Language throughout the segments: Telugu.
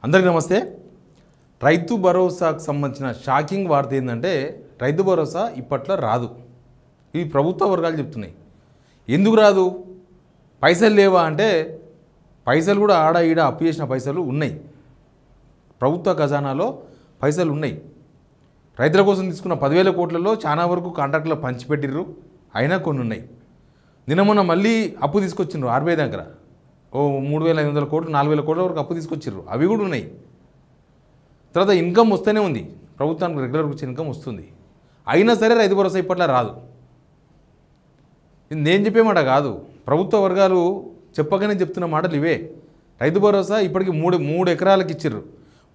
అందరికీ నమస్తే. రైతు భరోసాకు సంబంధించిన షాకింగ్ వార్త ఏంటంటే రైతు భరోసా ఇప్పట్లో రాదు. ఇవి ప్రభుత్వ వర్గాలు చెప్తున్నాయి. ఎందుకు రాదు? పైసలు లేవా అంటే పైసలు కూడా ఆడ ఈడ అప్పు చేసిన పైసలు ఉన్నాయి. ప్రభుత్వ ఖజానాలో పైసలు ఉన్నాయి. రైతుల కోసం తీసుకున్న 10,000 కోట్లలో చాలా వరకు కాంట్రాక్టులో పంచిపెట్టిర్రు. అయినా కొన్ని ఉన్నాయి. నిన్న మొన్న మళ్ళీ అప్పు తీసుకొచ్చిండ్రు ఆర్బీఐ దగ్గర. 3,500 కోట్లు 4,000 కోట్ల వరకు అప్పు తీసుకొచ్చిర్రు. అవి కూడా ఉన్నాయి. తర్వాత ఇన్కమ్ వస్తూనే ఉంది. ప్రభుత్వానికి రెగ్యులర్గా వచ్చే ఇన్కమ్ వస్తుంది. అయినా సరే రైతు భరోసా ఇప్పట్లో రాదు. నేను చెప్పేమాట కాదు, ప్రభుత్వ వర్గాలు చెప్పగానే చెప్తున్న మాటలు ఇవే. రైతు భరోసా ఇప్పటికి మూడు ఎకరాలకు ఇచ్చిర్రు.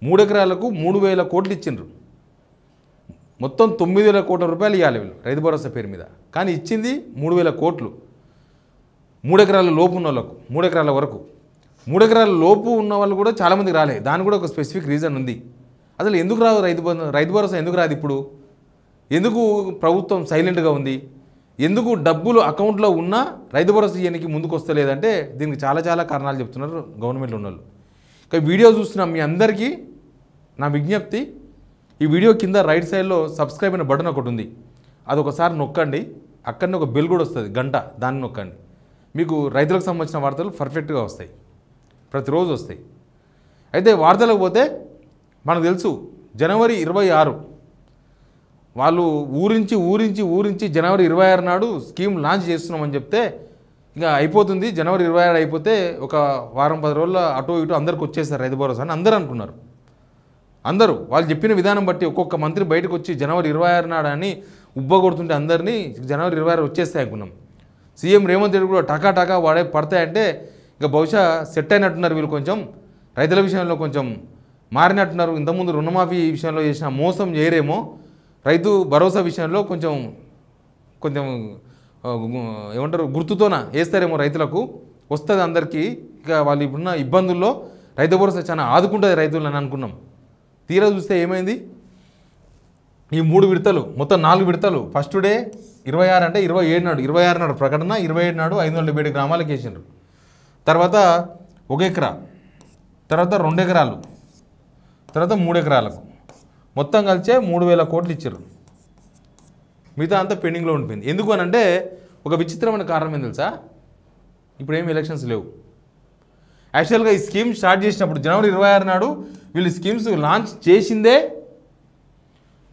3 ఎకరాలకు 3,000 కోట్లు ఇచ్చిండ్రు. మొత్తం 9,000 కోట్ల రూపాయలు ఇవ్వాలి వీళ్ళు రైతు భరోసా పేరు మీద. కానీ ఇచ్చింది 3,000 కోట్లు. 3 ఎకరాల లోపు ఉన్న వాళ్ళకు, 3 ఎకరాల వరకు. 3 ఎకరాల లోపు ఉన్న వాళ్ళు కూడా చాలామందికి రాలేదు. దానికి కూడా ఒక స్పెసిఫిక్ రీజన్ ఉంది. అసలు ఎందుకు రాదు రైతు భరోసా ఎందుకు రాదు? ఇప్పుడు ఎందుకు ప్రభుత్వం సైలెంట్గా ఉంది? ఎందుకు డబ్బులు అకౌంట్లో ఉన్నా రైతు భరోసా ఇవ్వడానికి ముందుకు వస్తలేదంటే దీనికి చాలా కారణాలు చెప్తున్నారు గవర్నమెంట్లో ఉన్న వాళ్ళు. ఇక వీడియో చూస్తున్న మీ అందరికీ నా విజ్ఞప్తి, ఈ వీడియో కింద రైట్ సైడ్లో సబ్స్క్రైబ్ అయిన బటన్ ఒకటి ఉంది. అది ఒకసారి నొక్కండి. అక్కడనే ఒక బెల్ కూడా వస్తుంది, గంట, దాన్ని నొక్కండి. మీకు రైతులకు సంబంధించిన వార్తలు పర్ఫెక్ట్గా వస్తాయి, ప్రతిరోజు వస్తాయి. అయితే వార్తలకు పోతే మనకు తెలుసు, జనవరి 26 వాళ్ళు ఊరించి జనవరి 26 నాడు స్కీమ్ లాంచ్ చేస్తున్నామని చెప్తే ఇంకా అయిపోతుంది. జనవరి 26 అయిపోతే ఒక వారం 10 రోజుల అటు ఇటు అందరికి వచ్చేస్తారు రైతు భరోసా అని అందరూ అనుకున్నారు. అందరూ వాళ్ళు చెప్పిన విధానం బట్టి ఒక్కొక్క మంత్రి బయటకు వచ్చి జనవరి 26 నాడు అని ఉబ్బగొడుతుంటే అందరినీ జనవరి 26 వచ్చేస్తాయి అనుకున్నాం. సీఎం రేవంత్ రెడ్డి కూడా టకా వాడే పడతాయంటే ఇంకా బహుశా సెట్ అయినట్టున్నారు వీళ్ళు. కొంచెం రైతుల విషయంలో కొంచెం మారినట్టున్నారు. ఇంతకుముందు రుణమాఫీ విషయంలో చేసిన మోసం చేయరేమో, రైతు భరోసా విషయంలో కొంచెం ఏమంటారు గుర్తుతోన వేస్తారేమో, రైతులకు వస్తుంది అందరికీ. ఇక వాళ్ళు ఇప్పుడున్న ఇబ్బందుల్లో రైతు భరోసా చాలా ఆదుకుంటుంది రైతులు అని అనుకున్నాం. తీరా చూస్తే ఏమైంది? ఈ 3 విడతలు, మొత్తం 4 విడతలు. ఫస్ట్ డే 26 అంటే 26 నాడు ప్రకటన, 27 నాడు 570 గ్రామాలకు వేసిండ్రు. తర్వాత 1 ఎకరా, తర్వాత 2 ఎకరాలు, తర్వాత 3 ఎకరాలకు మొత్తం కలిసే 3,000 కోట్లు ఇచ్చారు. మిగతా అంతా పెండింగ్లో ఉండిపోయింది. ఎందుకు అని అంటే ఒక విచిత్రమైన కారణం ఏం తెలుసా? ఇప్పుడు ఏమి ఎలక్షన్స్ లేవు. యాక్చువల్గా ఈ స్కీమ్ స్టార్ట్ చేసినప్పుడు జనవరి 26 నాడు వీళ్ళు స్కీమ్స్ లాంచ్ చేసిందే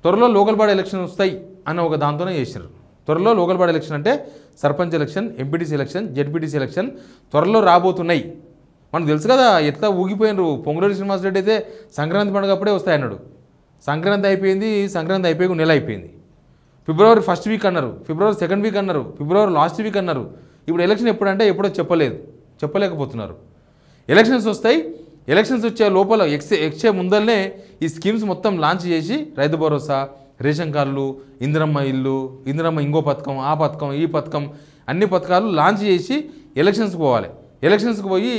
త్వరలో లోకల్ బాడీ ఎలక్షన్ వస్తాయి అన్న ఒక దాంతోనే చేశారు. త్వరలో లోకల్ బాడీ ఎలక్షన్ అంటే sarpanch election, MPTC election, ZPTC election త్వరలో రాబోతున్నాయి. మనకు తెలుసు కదా ఎట్లా ఊగిపోయినారు. పొంగులేటి శ్రీనివాసరెడ్డి అయితే సంక్రాంతి పండుగ అప్పుడే వస్తాయన్నాడు. సంక్రాంతి అయిపోయింది. సంక్రాంతి అయిపోయి నెల అయిపోయింది. ఫిబ్రవరి 1st వీక్ అన్నారు, ఫిబ్రవరి 2nd వీక్ అన్నారు, ఫిబ్రవరి లాస్ట్ వీక్ అన్నారు. ఇప్పుడు ఎలక్షన్ ఎప్పుడంటే ఎప్పుడో చెప్పలేకపోతున్నారు. ఎలక్షన్స్ వస్తాయి. ఎలక్షన్స్ వచ్చే లోపల ఎక్సే ముందరనే ఈ స్కీమ్స్ మొత్తం లాంచ్ చేసి రైతు భరోసా, రేషన్ కార్డులు, ఇందిరమ్మ ఇల్లు, ఇందిరమ్మ ఇంకో పథకం, ఆ పథకం, ఈ పథకం, అన్ని పథకాలు లాంచ్ చేసి ఎలక్షన్స్కి పోవాలి. ఎలక్షన్స్కి పోయి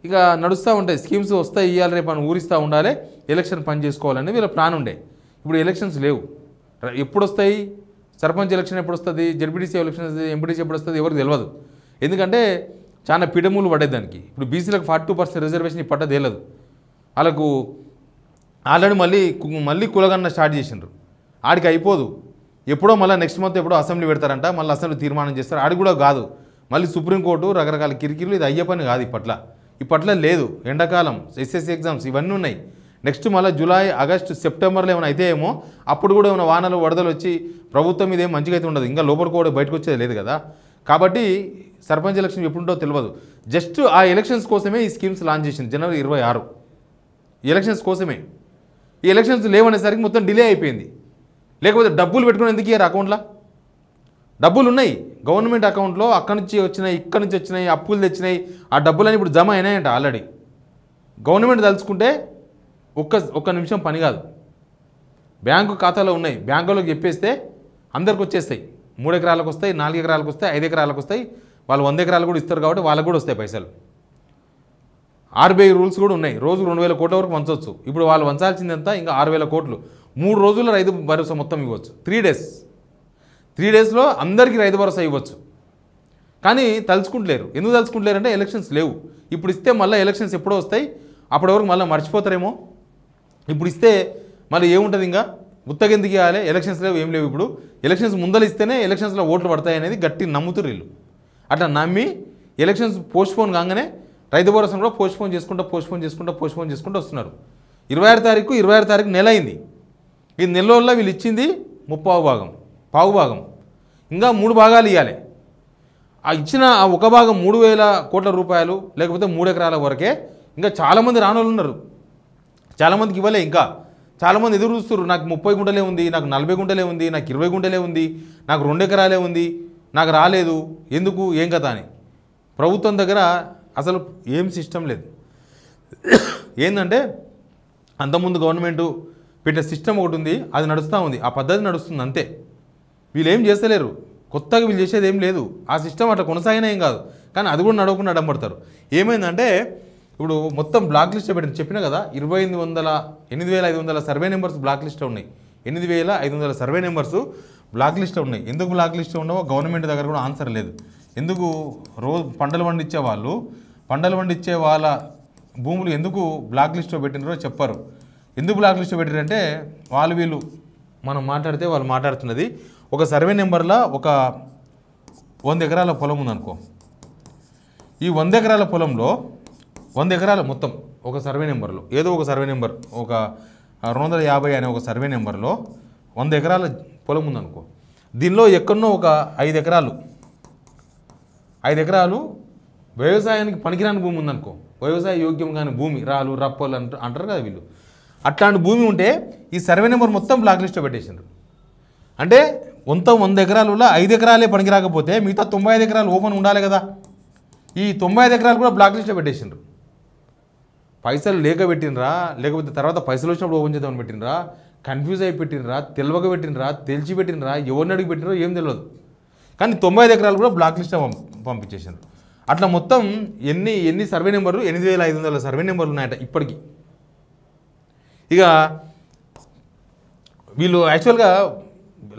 ఇక నడుస్తూ ఉంటాయి. స్కీమ్స్ వస్తాయి, ఇవ్వాలి, రేపు అని ఊరిస్తూ ఉండాలి, ఎలక్షన్ పని చేసుకోవాలని వీళ్ళ ప్లాన్ ఉండే. ఇప్పుడు ఎలక్షన్స్ లేవు. ఎప్పుడు వస్తాయి? సర్పంచ్ ఎలక్షన్ ఎప్పుడు వస్తుంది, జెడ్పీటీసీ ఎలక్షన్, ఎంపీటీసీ ఎప్పుడు వస్తుంది ఎవరికి తెలియదు. ఎందుకంటే చాలా పిడములు పడేది దానికి. ఇప్పుడు బీసీలకు 42% రిజర్వేషన్ పడ్డ తేలదు. వాళ్ళకు ఆల్రెడీ మళ్ళీ కులగన్న స్టార్ట్ చేసిండ్రు. ఆడికి అయిపోదు. ఎప్పుడో మళ్ళీ నెక్స్ట్ మంత్ ఎప్పుడో అసెంబ్లీ పెడతారంట, మళ్ళీ అసెంబ్లీ తీర్మానం చేస్తారు. ఆడికి కూడా కాదు, మళ్ళీ సుప్రీంకోర్టు రకరకాల కిరికిరులు. ఇది అయ్యే పని కాదు. ఇప్పట్లో లేదు. ఎండాకాలం, ఎస్ఎస్సీ ఎగ్జామ్స్ ఇవన్నీ ఉన్నాయి. నెక్స్ట్ మళ్ళీ జూలై, ఆగస్టు, సెప్టెంబర్లో ఏమైనా అయితే ఏమో, అప్పుడు కూడా ఏమైనా వానలు వరదలు వచ్చి ప్రభుత్వం ఇదేం మంచిగా అయితే ఉండదు. ఇంకా లోపలికి కూడా బయటకు వచ్చేది లేదు కదా. కాబట్టి సర్పంచ్ ఎలక్షన్ ఎప్పుడుంటో తెలియదు. జస్ట్ ఆ ఎలక్షన్స్ కోసమే ఈ స్కీమ్స్ లాంచ్ చేసింది జనవరి 26 ఎలక్షన్స్ కోసమే. ఈ ఎలక్షన్స్ లేవనేసరికి మొత్తం డిలే అయిపోయింది. లేకపోతే డబ్బులు పెట్టుకుని ఎందుకు ఇయ్యారు? అకౌంట్లో డబ్బులు ఉన్నాయి గవర్నమెంట్ అకౌంట్లో. అక్కడి నుంచి వచ్చినాయి, ఇక్కడి నుంచి వచ్చినాయి, అప్పులు తెచ్చినాయి. ఆ డబ్బులని ఇప్పుడు జమ అయినాయంట ఆల్రెడీ. గవర్నమెంట్ తలుచుకుంటే ఒక్క నిమిషం పని కాదు. బ్యాంకు ఖాతాలో ఉన్నాయి. బ్యాంకులోకి చెప్పేస్తే అందరికి వచ్చేస్తాయి. 3 ఎకరాలకు వస్తాయి, 4 ఎకరాలకు వస్తాయి, 5 ఎకరాలకు వస్తాయి. వాళ్ళు 100 ఎకరాలు కూడా ఇస్తారు కాబట్టి వాళ్ళకు కూడా వస్తాయి పైసలు. ఆర్బీఐ రూల్స్ కూడా ఉన్నాయి. రోజు 2,000 కోట్ల వరకు వంచవచ్చు. ఇప్పుడు వాళ్ళు వంచాల్సిందంతా ఇంకా 6,000 కోట్లు. 3 రోజుల్లో రైతు భరోసా మొత్తం ఇవ్వచ్చు. 3 డేస్లో అందరికీ రైతు భరోసా ఇవ్వచ్చు. కానీ తలుచుకుంటలేరు. ఎందుకు తలుచుకుంటలేరు అంటే ఎలక్షన్స్ లేవు. ఇప్పుడు ఇస్తే మళ్ళీ ఎలక్షన్స్ ఎప్పుడో వస్తాయి, అప్పటి వరకు మళ్ళీ మర్చిపోతారేమో. ఇప్పుడు ఇస్తే మళ్ళీ ఏముంటుంది, ఇంకా ఉత్తగెందుకు ఇవ్వాలి, ఎలక్షన్స్ లేవు ఏం లేవు. ఇప్పుడు ఎలక్షన్స్ ముందలు ఇస్తేనే ఎలక్షన్స్లో ఓట్లు పడతాయి అనేది గట్టి నమ్ముతురు వీళ్ళు. అట్లా నమ్మి ఎలక్షన్స్ పోస్ట్పోన్ కాగానే రైతు భరోసాను కూడా పోస్ట్పోన్ చేసుకుంటూ వస్తున్నారు. 26 తారీఖు నెల అయింది. ఈ నెలలో వీళ్ళు ఇచ్చింది 30 పావు భాగం, ఇంకా 3 భాగాలు ఇవ్వాలి. ఆ ఇచ్చిన ఆ ఒక భాగం 3,000 కోట్ల రూపాయలు లేకపోతే 3 ఎకరాల వరకే. ఇంకా చాలామంది రానోళ్ళు ఉన్నారు, చాలామందికి ఇవ్వలే. ఇంకా చాలామంది ఎదురు చూస్తున్నారు, నాకు 30 గుంటలే ఉంది, నాకు 40 గుంటలే ఉంది, నాకు 20 గుంటలే ఉంది, నాకు 2 ఎకరాలే ఉంది, నాకు రాలేదు, ఎందుకు ఏం కథ అని. ప్రభుత్వం దగ్గర అసలు ఏం సిస్టమ్ లేదు. ఏంటంటే అంతకుముందు గవర్నమెంటు పెట్టిన సిస్టమ్ ఒకటి ఉంది, అది నడుస్తూ ఉంది, ఆ పద్ధతి నడుస్తుంది అంతే. వీళ్ళు ఏం చేస్తలేరు, కొత్తగా వీళ్ళు చేసేది ఏం లేదు. ఆ సిస్టమ్ అట్లా కొనసాగినా ఏం కాదు, కానీ అది కూడా నడవకుండా అడ్డంపడతారు. ఏమైందంటే ఇప్పుడు మొత్తం బ్లాక్ లిస్ట్ పెట్టింది, చెప్పినా కదా, 8,500 సర్వే నెంబర్స్ బ్లాక్ లిస్ట్ ఉన్నాయి. 8,500 సర్వే నెంబర్స్ బ్లాక్ లిస్ట్ ఉన్నాయి. ఎందుకు బ్లాక్ లిస్ట్ ఉండవో గవర్నమెంట్ దగ్గర కూడా ఆన్సర్ లేదు. ఎందుకు రోజు పంటలు పండించే వాళ్ళ భూములు ఎందుకు బ్లాక్ లిస్ట్లో పెట్టినారో చెప్పారు. ఎందుకు బ్లాక్ లిస్ట్లో పెట్టారంటే వీళ్ళు మనం మాట్లాడితే వాళ్ళు మాట్లాడుతున్నది ఒక సర్వే నెంబర్లో ఒక 100 ఎకరాల పొలం ఉందనుకో. ఈ 100 ఎకరాల పొలంలో 100 ఎకరాలు మొత్తం ఒక సర్వే నెంబర్లో, ఏదో ఒక సర్వే నెంబర్, ఒక 250 అనే ఒక సర్వే నెంబర్లో 100 ఎకరాల పొలం ఉందనుకో. దీనిలో ఎక్కడనో ఒక 5 ఎకరాలు వ్యవసాయానికి పనికిరాని భూమి ఉందనుకో, వ్యవసాయ యోగ్యం కాని భూమి, రాళ్ళు రప్పలు అంటారు కదా వీళ్ళు. అట్లాంటి భూమి ఉంటే ఈ సర్వే నెంబర్ మొత్తం బ్లాక్ లిస్ట్లో పెట్టేసిండ్రు. అంటే 100 ఎకరాలలో 5 ఎకరాలే పనికి రాకపోతే మిగతా 95 ఎకరాలు ఓపెన్ ఉండాలి కదా. ఈ 95 ఎకరాలు కూడా బ్లాక్ లిస్ట్లో పెట్టేసిండ్రు. పైసలు లేక పెట్టినరా, లేకపోతే తర్వాత పైసలు వచ్చినప్పుడు ఓపెన్ చేద్దామని పెట్టినరా, కన్ఫ్యూజ్ అయి పెట్టినరా, తెలియక పెట్టినరా, తెలిసి పెట్టినరా, ఎవరిని అడిగి పెట్టినరో ఏం తెలియదు. కానీ 95 ఎకరాలు కూడా బ్లాక్ లిస్ట్ పంపించేసారు. అట్లా మొత్తం ఎన్ని సర్వే నెంబర్లు, 8,500 సర్వే నెంబర్లు ఉన్నాయట ఇప్పటికీ. ఇక వీళ్ళు యాక్చువల్గా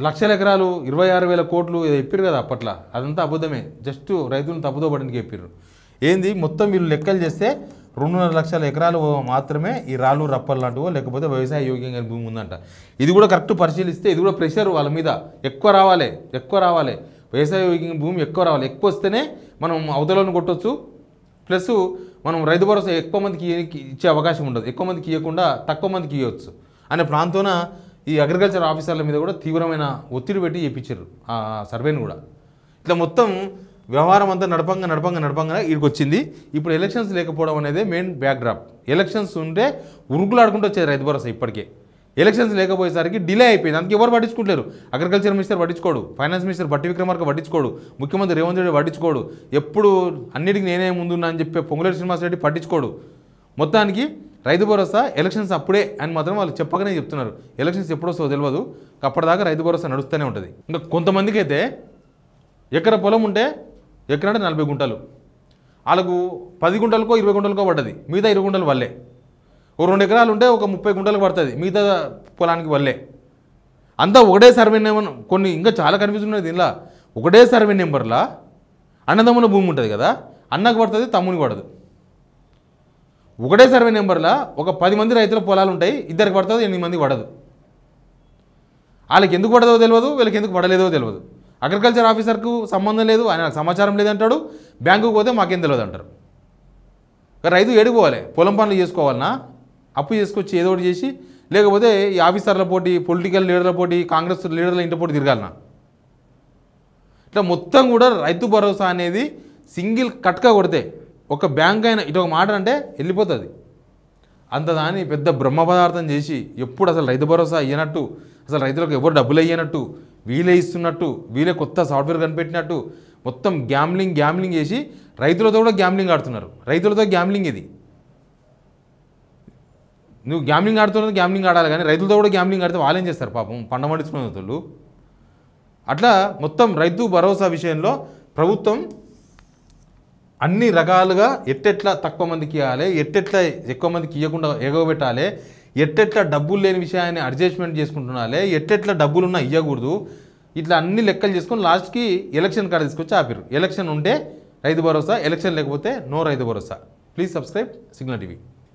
లక్షల ఎకరాలు 26,000 కోట్లు చెప్పారు కదా అప్పట్లో, అదంతా అబద్ధమే. జస్ట్ రైతులను తప్పుదో పడడానికి చెప్పారు. ఏంది మొత్తం వీళ్ళు లెక్కలు చేస్తే 2.5 లక్షల ఎకరాలు మాత్రమే ఈ రాళ్ళు రప్పలు లాంటివో లేకపోతే వ్యవసాయ యోగ్యంగా భూమి ఉందంట. ఇది కూడా కరెక్ట్ పరిశీలిస్తే ఇది కూడా ప్రెషర్ వాళ్ళ మీద ఎక్కువ రావాలి. వ్యవసాయ యోగ్యంగా భూమి ఎక్కువ రావాలి. ఎక్కువ వస్తేనే మనం అవతలను కొట్టవచ్చు. ప్లస్ మనం రైతు భరోసా ఎక్కువ మందికి ఇచ్చే అవకాశం ఉండదు, ఎక్కువ మందికి ఇవ్వకుండా తక్కువ మందికి ఇవ్వచ్చు అనే ప్రాంతంలో ఈ అగ్రికల్చర్ ఆఫీసర్ల మీద కూడా తీవ్రమైన ఒత్తిడి పెట్టి చేయించారు ఆ సర్వేని కూడా. ఇట్లా మొత్తం వ్యవహారం అంతా నడపంగా ఇక్కడికి వచ్చింది. ఇప్పుడు ఎలక్షన్స్ లేకపోవడం అనేది మెయిన్ బ్యాక్డ్రాప్. ఎలక్షన్స్ ఉంటే ఉరుకులాడుకుంటూ వచ్చేది రైతు భరోసా. ఇప్పటికే ఎలక్షన్స్ లేకపోయేసరికి డిలే అయిపోయింది. అందుకే ఎవరు పట్టించుకుంటారు. అగ్రికల్చర్ మినిస్టర్ పట్టించుకోడు, ఫైనాన్స్ మినిస్టర్ బట్టి విక్రమార్క పట్టించుకోడు, ముఖ్యమంత్రి రేవంత్ రెడ్డి పట్టించుకోడు, ఎప్పుడు అన్నిటికీ నేనే ముందున్నా అని చెప్పి పొంగులేటి శ్రీనివాసరెడ్డి పట్టించుకోడు. మొత్తానికి రైతు భరోసా ఎలక్షన్స్ అప్పుడే అని మాత్రం వాళ్ళు చెప్పకనే చెప్తున్నారు. ఎలక్షన్స్ ఎప్పుడు వస్తుందో తెలియదు, అప్పటిదాకా రైతు భరోసా నడుస్తూనే ఉంటుంది. ఇంకా కొంతమందికి అయితే ఎకర పొలం ఉంటే ఎకరంటే 40 గుంటలు, వాళ్ళకు 10 గుంటలకో 20 గుంటలకో పడ్డది, మిగతా 20 గుంటలు వల్లే. ఓ 2 ఎకరాలు ఉంటే ఒక 30 గుంటలకు పడుతుంది, మిగతా పొలానికి వల్లే. అంతా ఒకటే సర్వే నెంబర్. కొన్ని ఇంకా చాలా కన్ఫ్యూజన్ ఉన్నది దీనిలో. ఒకటే సర్వే నెంబర్లా అన్నదమ్ముల భూమి ఉంటుంది కదా, అన్నకు పడుతుంది, తమ్మునికి పడదు. ఒకటే సర్వే నెంబర్లో ఒక 10 మంది రైతుల పొలాలు ఉంటాయి, ఇద్దరికి పడుతుంది, 8 మందికి పడదు. వాళ్ళకి ఎందుకు పడదో తెలియదు, వీళ్ళకి ఎందుకు పడలేదో తెలియదు. అగ్రికల్చర్ ఆఫీసర్కు సంబంధం లేదు, ఆయన సమాచారం లేదంటాడు, బ్యాంకుకు పోతే మాకేం తెలియదు అంటారు. రైతు ఏడుకోవాలి, పొలం పనులు చేసుకోవాలన్నా అప్పు చేసుకొచ్చి ఏదో ఒకటి చేసి, లేకపోతే ఈ ఆఫీసర్ల పోటీ, పొలిటికల్ లీడర్ల పోటీ, కాంగ్రెస్ లీడర్ల ఇంటి పోటీ తిరగాలన్నా. ఇట్లా మొత్తం కూడా రైతు భరోసా అనేది సింగిల్ కట్గా కొడితే ఒక బ్యాంక్ అయినా ఇటు ఒక మాట అంటే వెళ్ళిపోతుంది. అంత దాన్ని పెద్ద బ్రహ్మ పదార్థం చేసి ఎప్పుడు అసలు రైతు భరోసా ఇయ్యనట్టు, అసలు రైతులకు ఎవరు డబ్బులు ఇయ్యనట్టు, వీలే ఇస్తున్నట్టు, వీలే కొత్త సాఫ్ట్వేర్ కనిపెట్టినట్టు మొత్తం గ్యామ్లింగ్ చేసి రైతులతో కూడా గ్యామ్లింగ్ ఆడుతున్నారు. రైతులతో గ్యామ్లింగ్ ఇది. నువ్వు గ్యామ్లింగ్ ఆడాలి కానీ రైతులతో కూడా గ్యామ్లింగ్ ఆడితే వాళ్ళేం చేస్తారు పాపం, పంట పండించుకునే రైతులు. అట్లా మొత్తం రైతు భరోసా విషయంలో ప్రభుత్వం అన్ని రకాలుగా ఎట్టెట్లా తక్కువ మందికి ఇవ్వాలి, ఎట్టెట్లా ఎక్కువ మందికి ఇవ్వకుండా ఎగవబెట్టాలి, ఎట్టెట్లా డబ్బులు లేని విషయాన్ని అడ్జస్ట్మెంట్ చేసుకుంటున్నాలి, ఎట్టెట్లా డబ్బులున్నా ఇవ్వకూడదు, ఇట్లా అన్ని లెక్కలు చేసుకొని లాస్ట్కి ఎలక్షన్ కార్డు తీసుకొచ్చి ఆపారు. ఎలక్షన్ ఉంటే రైతు భరోసా, ఎలక్షన్ లేకపోతే no Rythu Bharosa. Please subscribe signal TV.